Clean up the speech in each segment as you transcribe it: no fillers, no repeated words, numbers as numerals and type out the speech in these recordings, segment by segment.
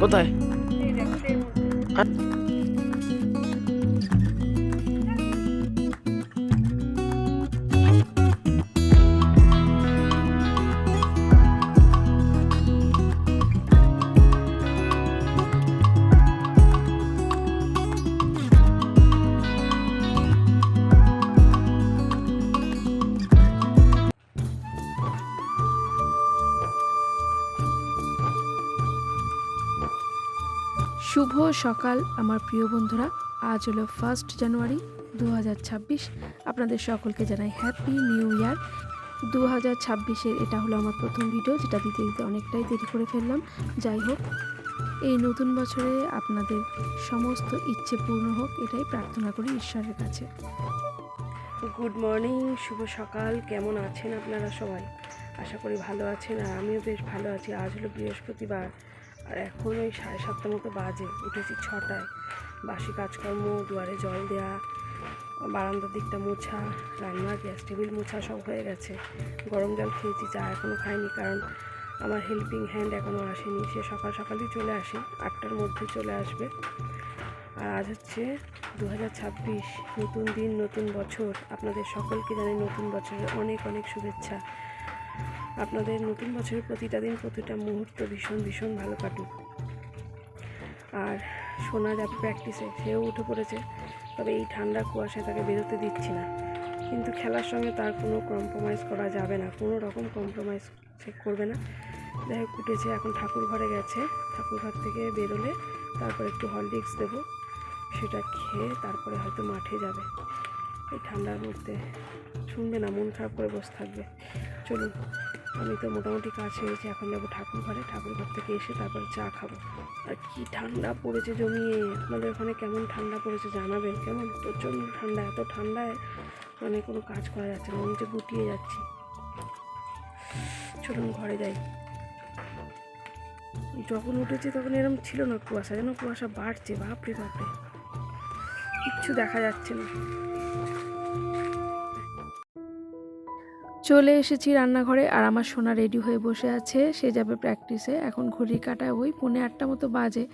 কোথায়? শুভ সকাল আমার প্রিয় বন্ধুরা। আজ হলো 1 জানুয়ারি 2026। আপনাদের সকলকে জানাই হ্যাপি নিউ ইয়ার 2026-এর। এটা হলো আমার প্রথম ভিডিও, যেটা দিতে দিতে অনেকটাই দেরি করে ফেললাম। যাই হোক, এই নতুন বছরে আপনাদের সমস্ত ইচ্ছে পূর্ণ হোক, এটাই প্রার্থনা করি ঈশ্বরের কাছে। গুড মর্নিং, শুভ সকাল। কেমন আছেন আপনারা সবাই? আশা করি ভালো আছেন, আর আমিও বেশ ভালো আছি। আজ হলো বৃহস্পতিবার, আর এখন ওই 7:30 মতো বাজে। উঠেছি 6টায়। বাসি কাজকর্ম, দুয়ারে জল দেওয়া, বারান্দার দিকটা মোছা, রান্না, গ্যাস টেবিল মোছা সব হয়ে গেছে। গরম জল খেয়েছি, চা এখনও খাইনি, কারণ আমার হেল্পিং হ্যান্ড এখনও আসেনি। সে সকাল সকালই চলে আসে, 8টার মধ্যে চলে আসবে। আর আজ হচ্ছে 2026, নতুন দিন, নতুন বছর। আপনাদের সকলকে জানাই নতুন বছরের অনেক অনেক শুভেচ্ছা। আপনাদের নতুন বছরের প্রতিটা দিন, প্রতিটা মুহূর্ত ভীষণ ভীষণ ভালো কাটুক। আর সোনা যাবে প্র্যাকটিসে, সেও উঠে পড়েছে। তবে এই ঠান্ডা কুয়াশায় তাকে বেরোতে দিচ্ছি না, কিন্তু খেলার সঙ্গে তার কোনো কম্প্রোমাইজ করা যাবে না, কোনো রকম কম্প্রোমাইজ সে করবে না। যাই হোক, উঠেছে, এখন ঠাকুর ঘরে গেছে। ঠাকুর ঘর থেকে বেরোলে তারপর একটু হরলিক্স দেবো, সেটা খেয়ে তারপরে হয়তো মাঠে যাবে। এই ঠান্ডার মধ্যে শুনবে না, মন খারাপ করে বসে থাকবে। চলুন, আমি তো মোটামুটি কাজ হয়েছে, এখন যাবো ঠাকুর ঘরে। ঠাকুর ঘর থেকে এসে তারপরে চা খাবো। আর কি ঠান্ডা পড়েছে জমিয়ে! আপনাদের ওখানে কেমন ঠান্ডা পড়েছে জানাবেন। কেমন প্রচণ্ড ঠান্ডা, এত ঠান্ডায় মানে কোনো কাজ করা যাচ্ছে না, মনে হচ্ছে গুটিয়ে যাচ্ছি। চলুন ঘরে যাই। যখন উঠেছি তখন এরকম ছিল না কুয়াশা, যেন কুয়াশা বাড়ছে। বাপরে বাপরে, কিচ্ছু দেখা যাচ্ছে না। চলে এসেছি রান্নাঘরে, আর আমার সোনা রেডি হয়ে বসে আছে, সে যাবে প্র্যাকটিসে। এখন ঘড়ির কাঁটায় ওই 7:45 মতো বাজে।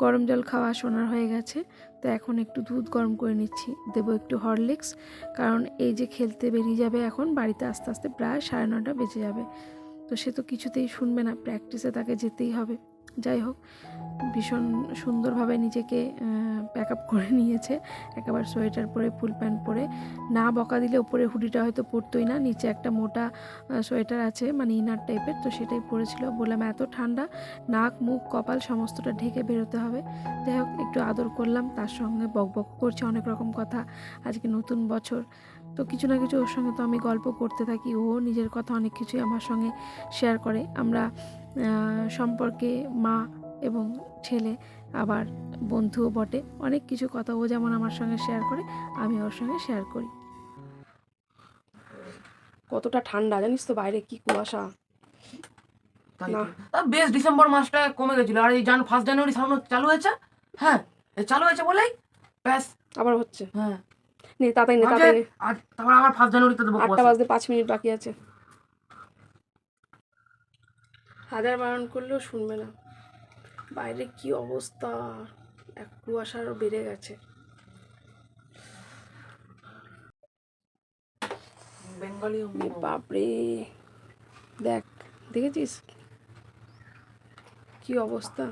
গরম জল খাওয়া সোনার হয়ে গেছে, তো এখন একটু দুধ গরম করে নিচ্ছি, দেবো একটু হরলিক্স। কারণ এই যে খেলতে বেরিয়ে যাবে এখন, বাড়িতে আস্তে আস্তে প্রায় 9:30 বেজে যাবে। তো সে তো কিছুতেই শুনবে না, প্র্যাকটিসে তাকে যেতেই হবে। যাই হোক, ভীষণ সুন্দরভাবে নিজেকে প্যাক আপ করে নিয়েছে। একেবারে সোয়েটার পরে, ফুল প্যান্ট পরে। না বকা দিলে ওপরে হুডিটা হয়তো পরতোই না, নিচে একটা মোটা সোয়েটার আছে, মানে ইনার টাইপের, তো সেটাই পরেছিল। বললাম এত ঠান্ডা, নাক মুখ কপাল সমস্তটা ঢেকে বেরোতে হবে। যাই হোক, একটু আদর করলাম, তার সঙ্গে বকবক করছে অনেক রকম কথা। আজকে নতুন বছর, তো কিছু না কিছু ওর সঙ্গে তো আমি গল্প করতে থাকি। ও নিজের কথা অনেক কিছুই আমার সঙ্গে শেয়ার করে। আমরা সম্পর্কে মা এবং ছেলে, আবার বন্ধুও বটে, অনেক কিছু কথা ও যেমন আমার সঙ্গে শেয়ার করে, আমি ওর সঙ্গে শেয়ার করি। কতটা ঠান্ডা জানিস তো, বাইরে কি কুয়াশা! না, বেশ ডিসেম্বর মাসটা কমে গেছিল, আর এই 1 জানুয়ারি সামনে চালু হয়েছে। হ্যাঁ, চালু হয়েছে বলেই ব্যাস আবার হচ্ছে। হ্যাঁ, নে তাড়াতাড়ি নে, তাড়াতাড়ি নে। আর তারপর আবার 1 জানুয়ারিতে দেবো 8টা কুয়াশা। বাজতে 5 মিনিট বাকি আছে। হাজার বারণ করলেও শুনবে না। বাইরে কি অবস্থা, এক কুয়াশা আরও বেড়ে গেছে। বেঙ্গলি বাপরে, দেখ, দেখেছিস কি অবস্থা?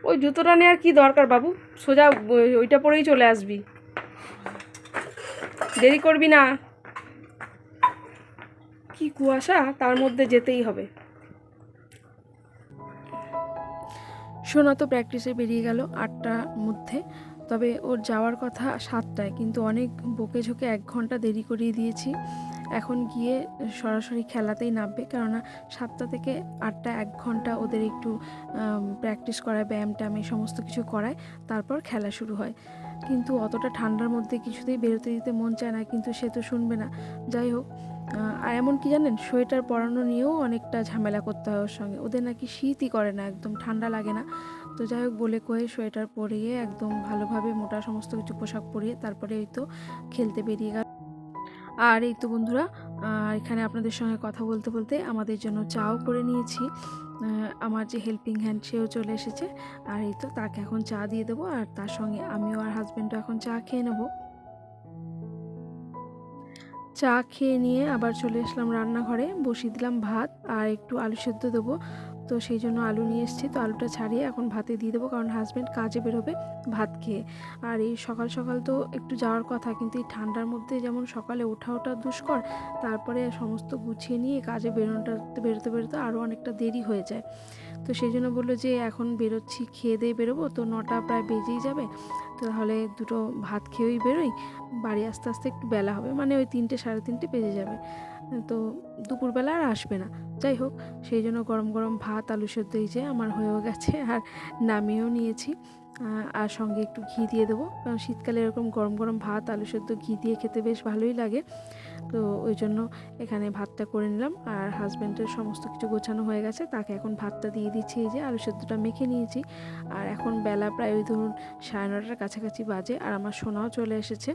ওই জুতোটা নেওয়ার কি দরকার বাবু? সোজা ওইটা পরেই চলে আসবি, দেরি করবি না। কি কুয়াশা, তার মধ্যে যেতেই হবে। সোনা তো প্র্যাকটিসে বেরিয়ে গেল 8টার মধ্যে, তবে ওর যাওয়ার কথা 7টায়, কিন্তু অনেক বকে ঝোঁকে 1 ঘন্টা দেরি করিয়ে দিয়েছি। এখন গিয়ে সরাসরি খেলাতেই নামবে, কেননা 7টা থেকে 8টা 1 ঘন্টা ওদের একটু প্র্যাকটিস করায়, ব্যায়াম ট্যায়াম এই সমস্ত কিছু করায়, তারপর খেলা শুরু হয়। কিন্তু অতটা ঠান্ডার মধ্যে কিছুতেই বেরোতে দিতে মন চায় না, কিন্তু সে তো শুনবে না। যাই হোক, আর এমন কি জানেন, সোয়েটার পরানো নিয়েও অনেকটা ঝামেলা করতে হয় ওর সঙ্গে। ওদের নাকি শীতই করে না, একদম ঠান্ডা লাগে না। তো যাই হোক, বলে কয়ে সোয়েটার পরিয়ে একদম ভালোভাবে মোটা সমস্ত কিছু পোশাক পরিয়ে তারপরে ওই তো খেলতে বেরিয়ে গেল। আর এই তো বন্ধুরা, এখানে আপনাদের সঙ্গে কথা বলতে বলতে আমাদের জন্য চাও করে নিয়েছি। আমার যে হেল্পিং হ্যান্ড সেও চলে এসেছে, আর এই তো তাকে এখন চা দিয়ে দেবো, আর তার সঙ্গে আমিও আর হাজব্যান্ডও এখন চা খেয়ে নেব। চা খেয়ে নিয়ে আবার চলে আসলাম রান্নাঘরে, বসিয়ে দিলাম ভাত আর একটু আলু সেদ্ধ দেবো। তো সেই জন্য আলু নিয়ে এসেছি, তো আলুটা ছাড়িয়ে এখন ভাতে দিয়ে দেবো, কারণ হাজব্যান্ড কাজে বেরোবে ভাত খেয়ে। আর এই সকাল সকাল তো একটু যাওয়ার কথা, কিন্তু এই ঠান্ডার মধ্যে যেমন সকালে ওঠা দুষ্কর, তারপরে সমস্ত গুছিয়ে নিয়ে কাজে বেরোতে আরও অনেকটা দেরি হয়ে যায়। তো সেই জন্য বললো যে এখন বেরোচ্ছি, খেয়ে দিয়ে বেরোবো, তো 9টা প্রায় বেজেই যাবে, তো তাহলে দুটো ভাত খেয়েই বেরোই, বাড়ি আস্তে আস্তে একটু বেলা হবে, মানে ওই 3টে সাড়ে 3টে বেজে যাবে, তো দুপুরবেলা আর আসবে না। যাই হোক, সেই জন্য গরম গরম ভাত আলু সেদ্ধ এই যে আমার হয়েও গেছে, আর নামিয়েও নিয়েছি। আর সঙ্গে একটু ঘি দিয়ে দেবো, কারণ শীতকালে এরকম গরম গরম ভাত আলু সেদ্ধ ঘি দিয়ে খেতে বেশ ভালোই লাগে। তো ওই জন্য এখানে ভাতটা করে নিলাম, আর হাজব্যান্ডের সমস্ত কিছু গোছানো হয়ে গেছে, তাকে এখন ভাতটা দিয়ে দিচ্ছি। এই যে আলু সেদ্ধটা মেখে নিয়েছি, আর এখন বেলা প্রায় ওই ধরুন 9:30টার কাছাকাছি বাজে, আর আমার সোনাও চলে এসেছে।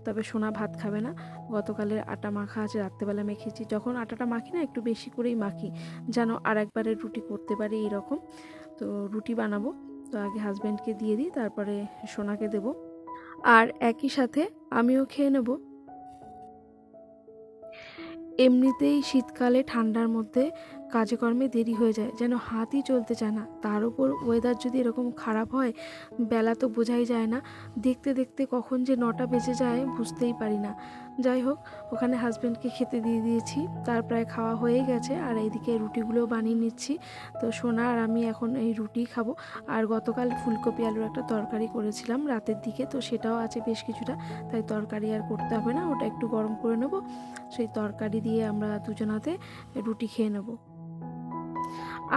তবে সোনা ভাত খাবে না, গতকালের আটা মাখা আছে, রাত্রেবেলা মেখেছি, যখন আটাটা মাখি না একটু বেশি করেই মাখি, যেন আর একবারে রুটি করতে পারি এইরকম। তো রুটি বানাবো, তো আগে হাজব্যান্ডকে দিয়ে দিই, তারপরে সোনাকে দেব, আর একই সাথে আমিও খেয়ে নেব। এমনিতেই শীতকালে ঠান্ডার মধ্যে কাজে কর্মে দেরি হয়ে যায়, যেন হাতই চলতে চায় না, তার উপর ওয়েদার যদি এরকম খারাপ হয়, বেলা তো বোঝাই যায় না, দেখতে দেখতে কখন যে 9টা বেজে যায় বুঝতেই পারি না। যাই হোক, ওখানে হাজব্যান্ডকে খেতে দিয়ে দিয়েছি, তার প্রায় খাওয়া হয়েই গেছে, আর এইদিকে রুটিগুলোও বানিয়ে নিচ্ছি। তো সোনা আর আমি এখন এই রুটি খাবো, আর গতকাল ফুলকপি আলুর একটা তরকারি করেছিলাম রাতের দিকে, তো সেটাও আছে বেশ কিছুটা, তাই তরকারি আর করতে হবে না, ওটা একটু গরম করে নেব, সেই তরকারি দিয়ে আমরা দুজনাতে রুটি খেয়ে নেব।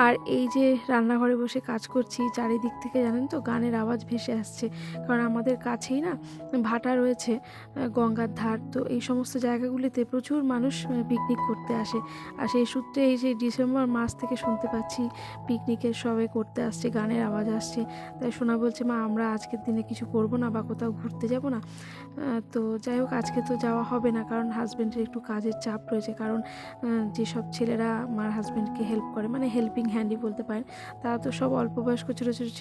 আর এই যে রান্নাঘরে বসে কাজ করছি, চারিদিক থেকে জানেন তো গানের আওয়াজ ভেসে আসছে, কারণ আমাদের কাছেই না ভাটা রয়েছে, গঙ্গার ধার, তো এই সমস্ত জায়গাগুলিতে প্রচুর মানুষ পিকনিক করতে আসে, আর সেই সূত্রে এই যে ডিসেম্বর মাস থেকে শুনতে পাচ্ছি পিকনিকের সবাই করতে আসছে, গানের আওয়াজ আসছে। তাই সোনা বলছে, মা আমরা আজকের দিনে কিছু করব না বা কোথাও ঘুরতে যাব না। তো যাই হোক, আজকে তো যাওয়া হবে না, কারণ হাজব্যান্ডের একটু কাজের চাপ রয়েছে, কারণ যেসব ছেলেরা আমার হাজব্যান্ডকে হেল্প করে, মানে হেল্পিং হ্যান্ডই বলতে পারেন, তারা তো সব অল্প বয়স্ক ছোটো ছোটো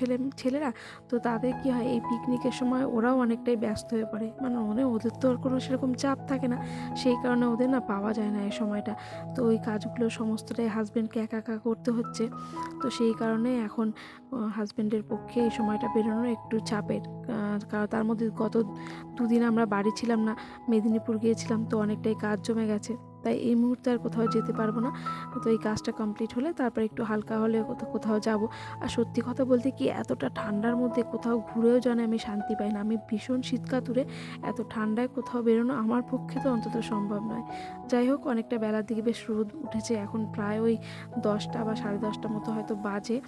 ছেলেরা, তো তাদের কি হয় এই পিকনিকের সময় ওরাও অনেকটাই ব্যস্ত হয়ে পড়ে, মানে ওদের তো আর কোনো সেরকম চাপ থাকে না, সেই কারণে ওদের না পাওয়া যায় না এই সময়টা। তো ওই কাজগুলো সমস্তটাই হাজব্যান্ডকে একা একা করতে হচ্ছে, তো সেই কারণে এখন হাজব্যান্ডের পক্ষে এই সময়টা বেরোনো একটু চাপের, কারণ তার মধ্যে গত 2 দিন আমরা বাড়ি ছিলাম না, মেদিনীপুর গিয়েছিলাম, তো অনেকটাই কাজ জমে গেছে, তাই এই মুহূর্তে আর কোথাও যেতে পারবো না। তো এই কাজটা কমপ্লিট হলে তারপর একটু হালকা হলে কোথাও যাব। আর সত্যি কথা বলতে কি, এতটা ঠান্ডার মধ্যে কোথাও ঘুরেও জানে আমি শান্তি পাই না, আমি ভীষণ শীতকাতুরে, এত ঠান্ডায় কোথাও বেরোনো আমার পক্ষে তো অন্তত সম্ভব নয়। যাই হোক, অনেকটা বেলার দিকে বেশ রোদ উঠেছে, এখন প্রায় ওই 10টা বা 10:30 মতো হয়তো বাজে।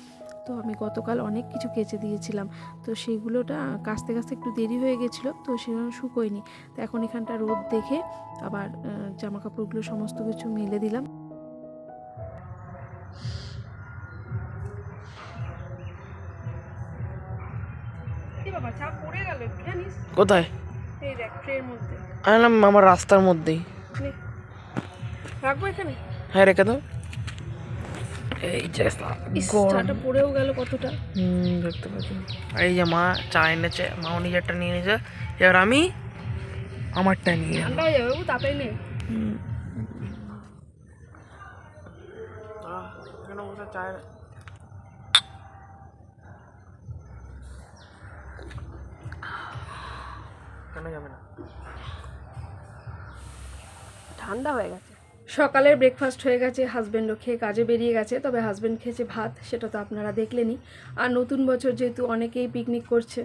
তো আমি গতকাল অনেক কিছু কেচে দিয়েছিলাম, তো সেইগুলোটা কাচতে কাচতে একটু দেরি হয়ে গেছিলো, তো সেগুলো শুকোয়নি। তো এখন এখানটা রোদ দেখে আবার জামা কাপড়গুলো সমস্ত কিছু মেলে দিলাম। বাবা চাপ পড়ে গেল, জানিস কোথায়? এই দেখ ট্রের মধ্যে, আনলাম আমার রাস্তার মধ্যেই। রাখবো এখানে? হ্যাঁ, রেখে দাও। এই যে চাটা পড়েও গেল কতটা। দেখতে পাচ্ছি। আর এই যে মা চা এনেছে, মাও নিজেরটা নিয়ে নিয়েছে, এবার আমি আমারটা নিয়ে ঠান্ডা হয়ে যাবে, তাড়াতাড়ি নে। কেন বসে চায় কেন যাবে না? ঠান্ডা হয়ে গেছে। সকালের ব্রেকফাস্ট হয়ে গেছে, হাজব্যান্ডও খেয়ে কাজে বেরিয়ে গেছে, তবে হাজব্যান্ড খেয়েছে ভাত, সেটা তো আপনারা দেখলেনই। আর নতুন বছর যেহেতু অনেকেই পিকনিক করছে,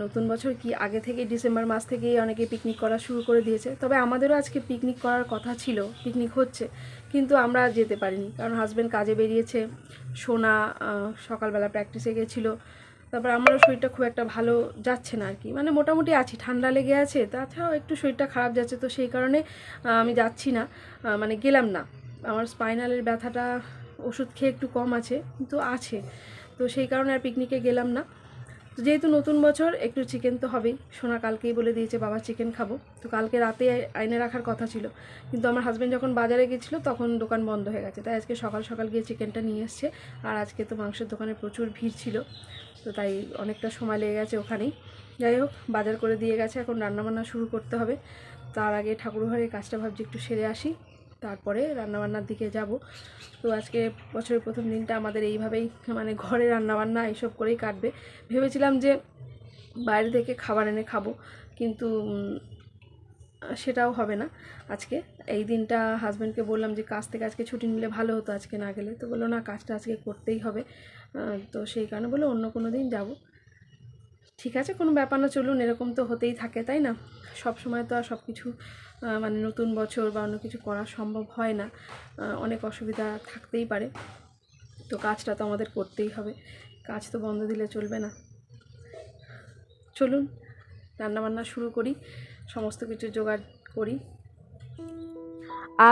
নতুন বছর কি আগে থেকে ডিসেম্বর মাস থেকেই অনেকেই পিকনিক করা শুরু করে দিয়েছে, তবে আমাদেরও আজকে পিকনিক করার কথা ছিল, পিকনিক হচ্ছে, কিন্তু আমরা যেতে পারিনি, কারণ হাজব্যান্ড কাজে বেরিয়েছে, সোনা সকালবেলা প্র্যাকটিসে গেছিলো, তারপর আমারও শরীরটা খুব একটা ভালো যাচ্ছে না আর কি, মানে মোটামুটি আছি, ঠান্ডা লেগে আছে, তাছাড়াও একটু শরীরটা খারাপ যাচ্ছে, তো সেই কারণে আমি যাচ্ছি না, মানে গেলাম না। আমার স্পাইনালের ব্যথাটা ওষুধ খেয়ে একটু কম আছে, কিন্তু আছে, তো সেই কারণে আর পিকনিকে গেলাম না। তো যেহেতু নতুন বছর একটু চিকেন তো হবেই। সোনা কালকেই বলে দিয়েছে বাবা চিকেন খাবো, তো কালকে রাতে আইনে রাখার কথা ছিল, কিন্তু আমার হাজব্যান্ড যখন বাজারে গেছিলো তখন দোকান বন্ধ হয়ে গেছে, তাই আজকে সকাল সকাল গিয়ে চিকেনটা নিয়ে এসছে। আর আজকে তো মাংসের দোকানে প্রচুর ভিড় ছিল, তো তাই অনেকটা সময় লেগে গেছে ওখানেই। যাই হোক, বাজার করে দিয়ে গেছে, এখন রান্নাবান্না শুরু করতে হবে। তার আগে ঠাকুরঘরের কাজটা ভাবছি একটু সেরে আসি, তারপরে রান্নাবান্নার দিকে যাব। তো আজকে বছরের প্রথম দিনটা আমাদের এইভাবেই মানে ঘরে রান্নাবান্না এইসব করেই কাটবে। ভেবেছিলাম যে বাইরে থেকে খাবার এনে খাবো, কিন্তু সেটাও হবে না আজকে। এই দিনটা হাজব্যান্ডকে বললাম যে কাজ থেকে আজকে ছুটি নিলে ভালো হতো, আজকে না গেলে, তো বললো না কাজটা আজকে করতেই হবে। তো সেই কারণে বললো অন্য কোনো দিন যাব। ঠিক আছে, কোনো ব্যাপার না, চলুন, এরকম তো হতেই থাকে, তাই না? সব সময় তো আর সব কিছু মানে নতুন বছর বা অন্য কিছু করা সম্ভব হয় না, অনেক অসুবিধা থাকতেই পারে। তো কাজটা তো আমাদের করতেই হবে, কাজ তো বন্ধ দিলে চলবে না। চলুন রান্নাবান্না শুরু করি, সমস্ত কিছু জোগাড় করি।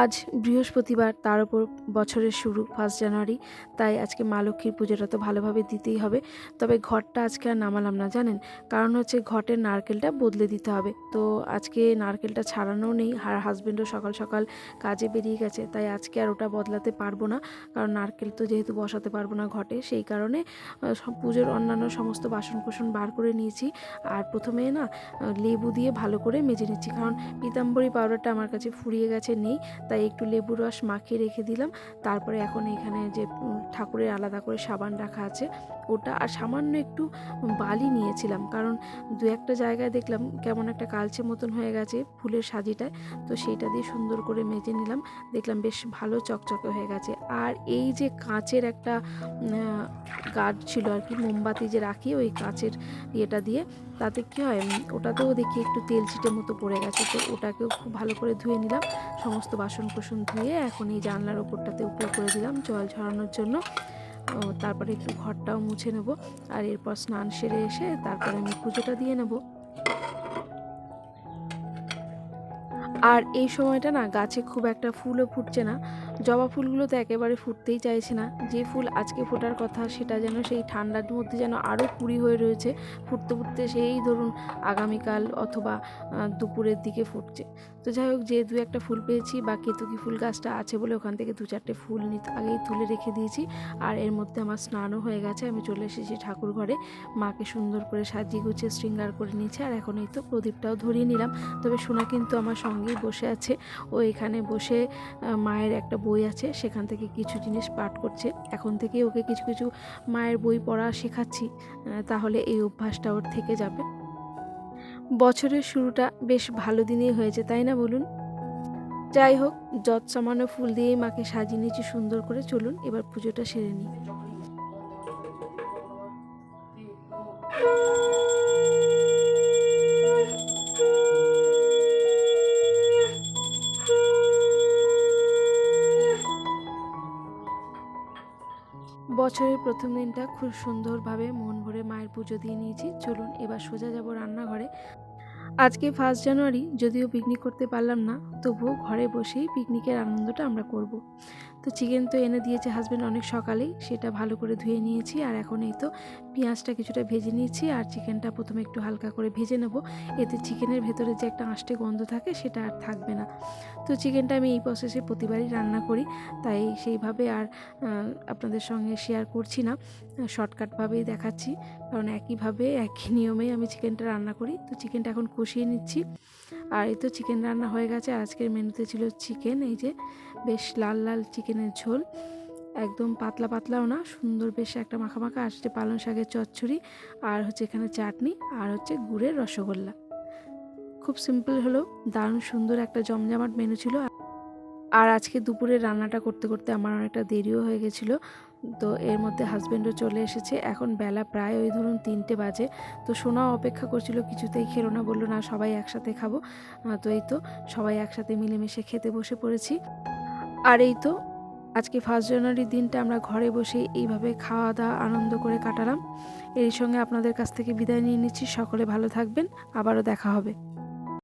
আজ বৃহস্পতিবার, তার উপর বছরের শুরু 1 জানুয়ারি, তাই আজকে মা লক্ষ্মীর পুজোটা তো ভালোভাবে দিতেই হবে। তবে ঘরটা আজকে আর নামালাম না, জানেন, কারণ হচ্ছে ঘটের নারকেলটা বদলে দিতে হবে। তো আজকে নারকেলটা ছাড়ানো নেই, আর হাজব্যান্ডও সকাল সকাল কাজে বেরিয়ে গেছে, তাই আজকে আর ওটা বদলাতে পারবো না, কারণ নারকেল তো যেহেতু বসাতে পারবো না ঘটে, সেই কারণে সব পুজোর অন্যান্য সমস্ত বাসনকোসন বার করে নিয়েছি। আর প্রথমে না লেবু দিয়ে ভালো করে মেজে নিচ্ছি, কারণ পিতাম্বরী পাউডারটা আমার কাছে ফুরিয়ে গেছে, নেই, তাই একটু লেবুর রস মাখিয়ে রেখে দিলাম। তারপরে এখন এখানে যে ঠাকুরের আলাদা করে সাবান রাখা আছে ওটা, আর সামান্য একটু বালি নিয়েছিলাম, কারণ দু একটা জায়গায় দেখলাম কেমন একটা কালচে মতন হয়ে গেছে ফুলের সাজিটায়, তো সেইটা দিয়ে সুন্দর করে মেজে নিলাম, দেখলাম বেশ ভালো চকচকে হয়ে গেছে। আর এই যে কাঁচের একটা গার্ড ছিল আর কি, মোমবাতি যে রাখি ওই কাঁচের ইয়েটা দিয়ে, তাতে কী হয়, ওটাতেও দেখি একটু তেল ছিটে মতো পড়ে গেছে, তো ওটাকেও খুব ভালো করে ধুয়ে নিলাম। সমস্ত বাসন কোসন ধুয়ে এখন এই জানলার ওপরটাতে উপরে করে দিলাম জল ঝরানোর জন্য। তারপরে একটু ঘরটাও মুছে নেব, আর এরপর স্নান সেরে এসে তারপরে আমি পুজোটা দিয়ে নেব। আর এই সময়টা না গাছে খুব একটা ফুলও ফুটছে না, জবা ফুলগুলো তো একেবারে ফুটতেই চাইছে না। যে ফুল আজকে ফোটার কথা সেটা যেন সেই ঠান্ডার মধ্যে যেন আরও কুড়ি হয়ে রয়েছে, ফুটতে ফুটতে সেই ধরুন আগামীকাল অথবা দুপুরের দিকে ফুটছে। তো যাই হোক, যে দু একটা ফুল পেয়েছি, বা কেতকী ফুল গাছটা আছে বলে ওখান থেকে 2-4টে ফুল আগেই তুলে রেখে দিয়েছি। আর এর মধ্যে আমার স্নানও হয়ে গেছে, আমি চলে এসেছি ঠাকুর ঘরে, মাকে সুন্দর করে সাজিয়ে গুছিয়ে শৃঙ্গার করে নিয়েছি। আর এখন এই তো প্রদীপটাও ধরিয়ে নিলাম। তবে সোনা কিন্তু আমার সঙ্গেই বসে আছে, ও এখানে বসে মায়ের একটা বই আছে সেখান থেকে কিছু জিনিস পাঠ করছে। এখন থেকে ওকে কিছু কিছু মায়ের বই পড়া শেখাচ্ছি, তাহলে এই অভ্যাসটা ওর থেকে যাবে। বছরের শুরুটা বেশ ভালো দিনেই হয়েছে, তাই না বলুন? যাই হোক, যত সামান্য ফুল দিয়েই মাকে সাজিয়ে নিয়েছি সুন্দর করে। চলুন এবার পুজোটা সেরে নিই। বছরের প্রথম দিনটা খুব সুন্দরভাবে মন ভরে মায়ের পুজো দিয়ে নিয়েছি। চলুন এবার সোজা যাব রান্নাঘরে। আজকে 1 জানুয়ারি, যদিও পিকনিক করতে পারলাম না, তবুও ঘরে বসেই পিকনিকের আনন্দটা আমরা করব। তো চিকেন তো এনে দিয়েছে হাজব্যান্ড অনেক সকালেই, সেটা ভালো করে ধুয়ে নিয়েছি। আর এখন এই তো পেঁয়াজটা কিছুটা ভেজে নিয়েছি, আর চিকেনটা প্রথমে একটু হালকা করে ভেজে নেব, এতে চিকেনের ভেতরে যে একটা আঁশটে গন্ধ থাকে সেটা আর থাকবে না। তো চিকেনটা আমি এই প্রসেসে প্রতিবারই রান্না করি, তাই সেইভাবে আর আপনাদের সঙ্গে শেয়ার করছি না, শর্টকাটভাবেই দেখাচ্ছি, কারণ একইভাবে একই নিয়মেই আমি চিকেনটা রান্না করি। তো চিকেনটা এখন কষিয়ে নিচ্ছি। আর এই তো চিকেন রান্না হয়ে গেছে। আজকের মেনুতে ছিল চিকেন, এই যে বেশ লাল লাল চিকেনের ঝোল, একদম পাতলা পাতলাও না, সুন্দর বেশ একটা মাখা মাখা, আর হচ্ছে পালং শাকের চচ্চড়ি, আর হচ্ছে এখানে চাটনি, আর হচ্ছে গুড়ের রসগোল্লা। খুব সিম্পল হলো, দারুণ সুন্দর একটা জমজমাট মেনু ছিল। আর আজকে দুপুরে রান্নাটা করতে করতে আমার অনেকটা দেরিও হয়ে গেছিলো, তো এর মধ্যে হাজব্যান্ডও চলে এসেছে। এখন বেলা প্রায় ওই ধরুন 3টে বাজে। তো সোনাও অপেক্ষা করছিল, কিছুতেই খেলো না, বললো না সবাই একসাথে খাবো। তো এই তো সবাই একসাথে মিলেমিশে খেতে বসে পড়েছি। আর এই তো আজকে 1 জানুয়ারির দিনটা আমরা ঘরে বসে এইভাবে খাওয়া দাওয়া আনন্দ করে কাটালাম। এর সঙ্গে আপনাদের কাছ থেকে বিদায় নিয়ে নিচ্ছি। সকলে ভালো থাকবেন, আবারও দেখা হবে।